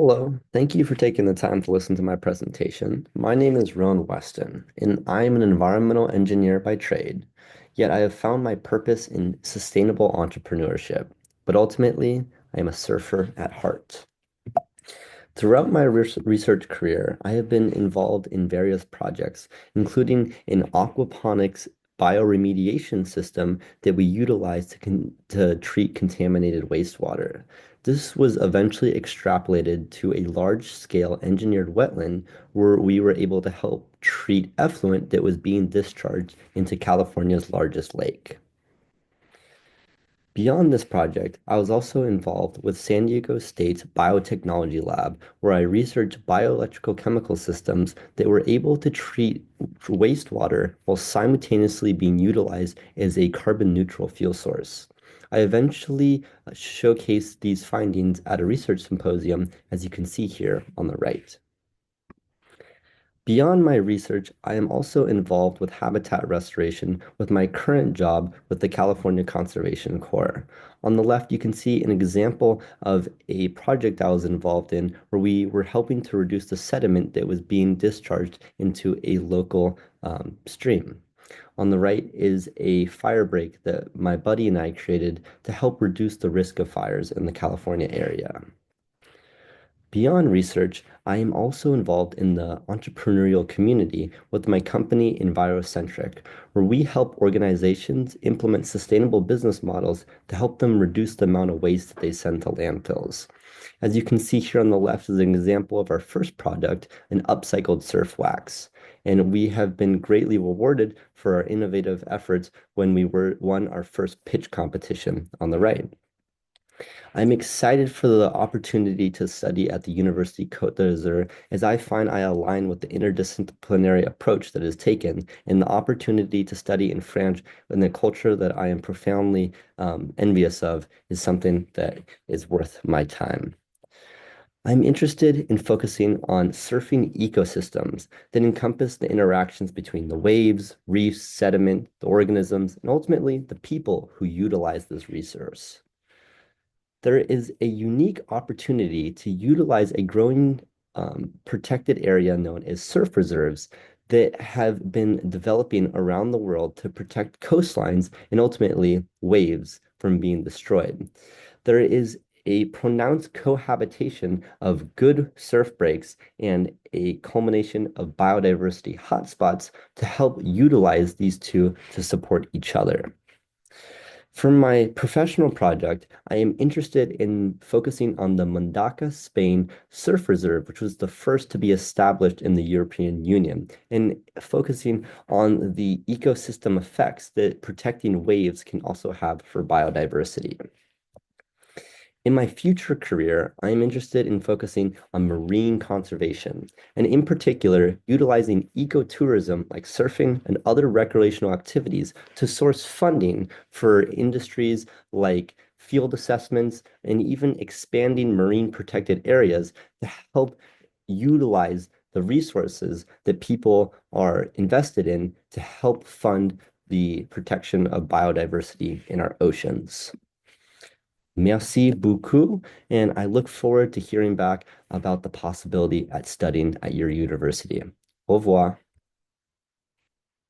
Hello, thank you for taking the time to listen to my presentation. My name is Roan Weston, and I am an environmental engineer by trade, yet I have found my purpose in sustainable entrepreneurship. But ultimately, I am a surfer at heart. Throughout my research career, I have been involved in various projects, including an aquaponics bioremediation system that we utilize to treat contaminated wastewater. This was eventually extrapolated to a large-scale engineered wetland where we were able to help treat effluent that was being discharged into California's largest lake. Beyond this project, I was also involved with San Diego State's Biotechnology Lab, where I researched bioelectrical chemical systems that were able to treat wastewater while simultaneously being utilized as a carbon neutral fuel source. I eventually showcased these findings at a research symposium, as you can see here on the right. Beyond my research, I am also involved with habitat restoration with my current job with the California Conservation Corps. On the left, you can see an example of a project I was involved in where we were helping to reduce the sediment that was being discharged into a local stream. On the right is a fire break that my buddy and I created to help reduce the risk of fires in the California area. Beyond research, I am also involved in the entrepreneurial community with my company Envirocentric, where we help organizations implement sustainable business models to help them reduce the amount of waste that they send to landfills. As you can see here on the left is an example of our first product, an upcycled surf wax. And we have been greatly rewarded for our innovative efforts when won our first pitch competition on the right. I'm excited for the opportunity to study at the University Côte d'Azur as I find I align with the interdisciplinary approach that is taken and the opportunity to study in France in a culture that I am profoundly envious of is something that is worth my time. I'm interested in focusing on surfing ecosystems that encompass the interactions between the waves, reefs, sediment, the organisms, and ultimately the people who utilize this resource. There is a unique opportunity to utilize a growing protected area known as surf reserves that have been developing around the world to protect coastlines and ultimately waves from being destroyed. There is a pronounced cohabitation of good surf breaks and a culmination of biodiversity hotspots to help utilize these two to support each other. For my professional project, I am interested in focusing on the Mundaka, Spain Surf Reserve, which was the first to be established in the European Union, and focusing on the ecosystem effects that protecting waves can also have for biodiversity. In my future career, I am interested in focusing on marine conservation, and in particular, utilizing ecotourism like surfing and other recreational activities to source funding for industries like field assessments and even expanding marine protected areas to help utilize the resources that people are invested in to help fund the protection of biodiversity in our oceans. Merci beaucoup, and I look forward to hearing back about the possibility at studying at your university. Au revoir.